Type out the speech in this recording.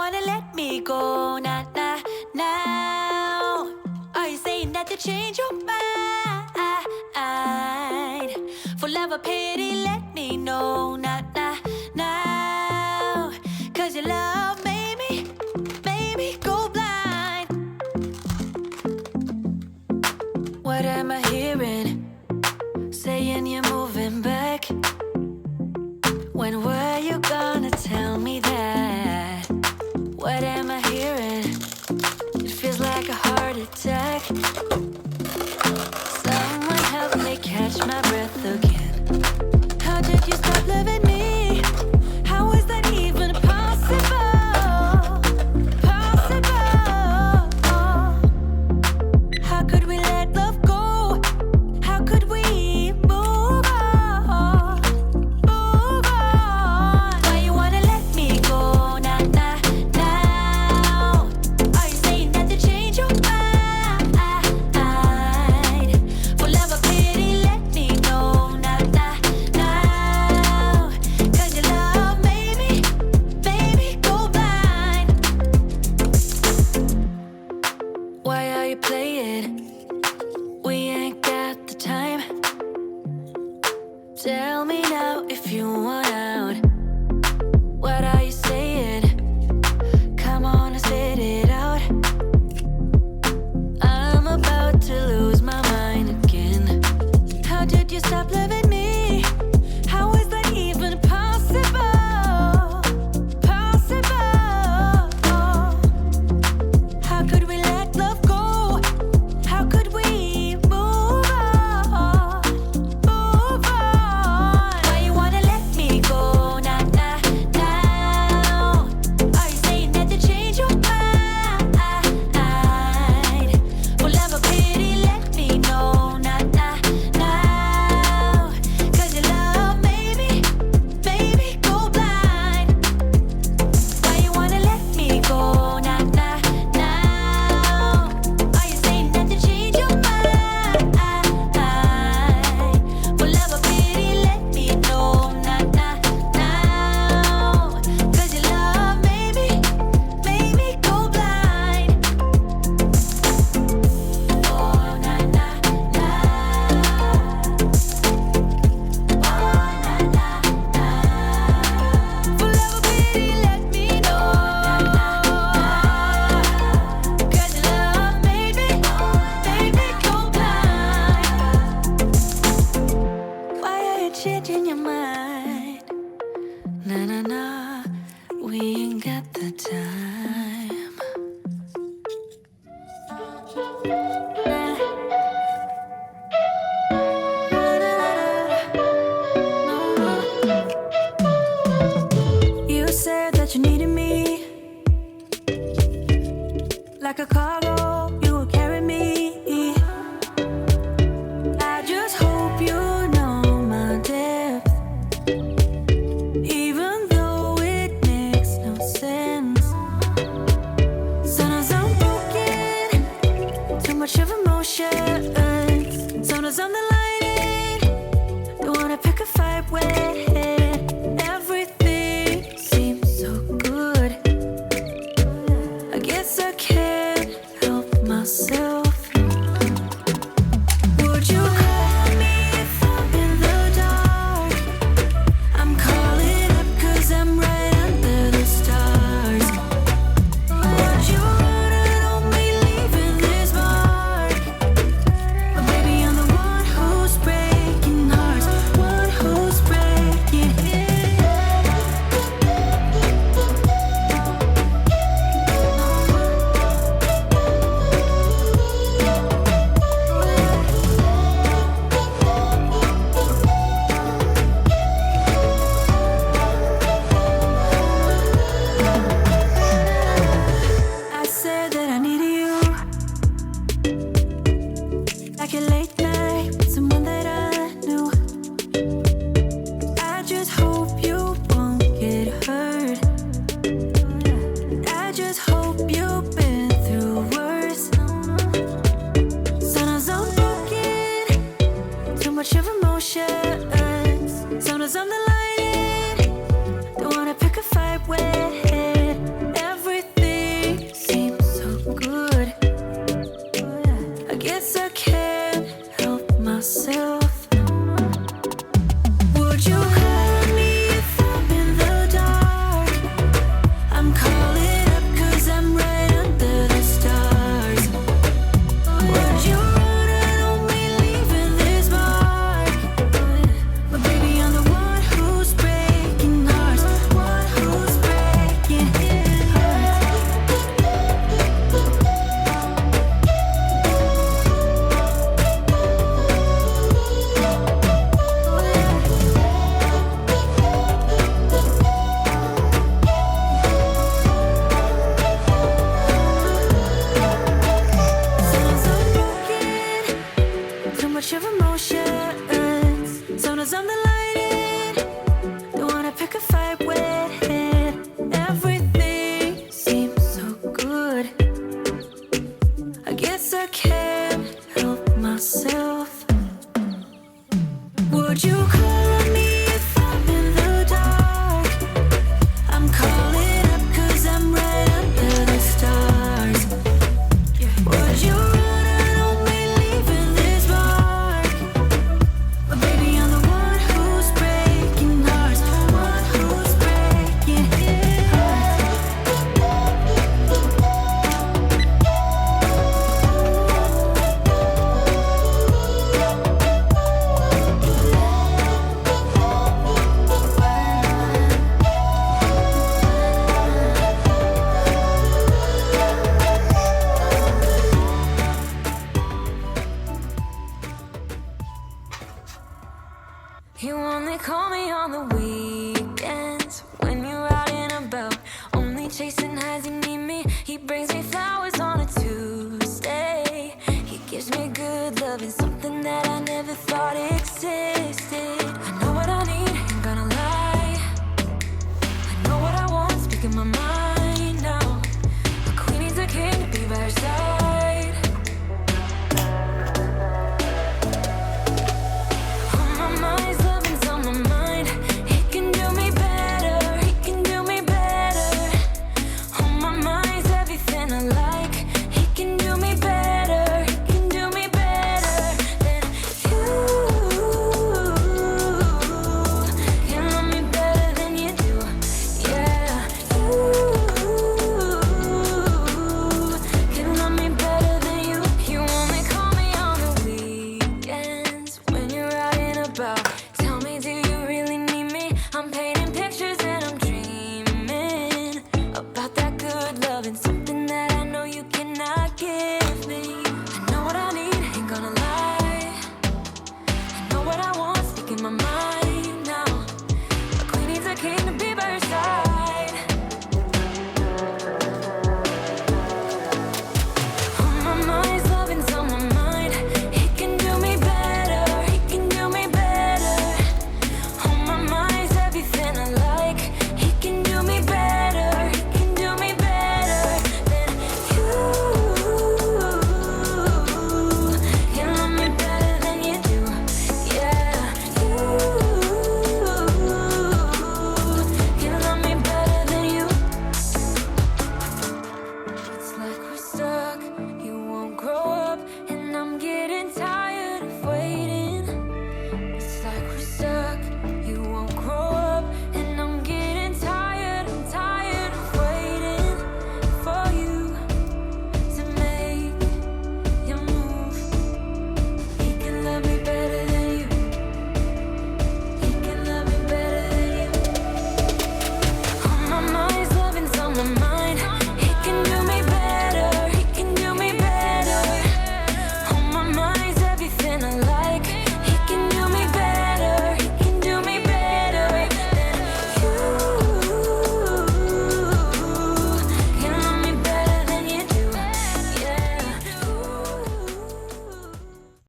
wanna let me go now, now? Are you saying that you change your mind? For love or pity, let me know now, now. Cause your love made me go blind. What am I hearing? Saying you're moving back. When were you gonna tell me that? What am I hearing? It feels like a heart attack. Someone help me catch my breath again. How did you stop loving me? How is that even possible? Possible. How could we let love go? How could we move on? Move on. Why you wanna let me go now, now, now? Are you saying that to change your mind? For love or pity, let me know now, now, now. Cause your love made me go blind. Why are you playing? We ain't got the time. Tell me now if you want out. What are you saying? Come on and spit it out. I'm about to lose my mind again. How did you stop loving me? How is that even possible? Possible. How could we let love go? How could we move on? Move on. Why you wanna let me go now, now, now? Are you saying that to change your mind? For love or pity, let me know now, now, now. Cause your love made me go blind. Why you wanna let me go now, now, now? Are you saying that to change your mind? For love or pity, let me know now, now, now. Cause your love made me go blind. Oh, na, na, na. Oh, na, na, na. For love or pity, let me know. Cause your love made me go blind. Why are you changing your mind? Na na na, we ain't got the time. You said that you needed me like a cargo, you will carry me. I just hope you know my depth, even though it makes no sense. Sometimes I'm broken, too much of emotion. Sometimes I'm the lightning, don't wanna pick a fight when everything seems so good. I guess I can't nights you need me, he brings me flowers on a Tuesday. He gives me good loving, something that I never thought existed. I know what I need, ain't gonna lie. I know what I want, speaking my mind now. A queen needs a king to be by her side. On my mind's loving's on my mind. He can do me better, he can do me better. On my mind's everything I like. He can do me better, he can do me better than you. Can love me better than you do, yeah. You can love me better than you. You only call me on the weekends when you're out and about. Tell me, do you really need me? I'm painting pictures and I'm dreaming about that good love and something that I know you cannot give.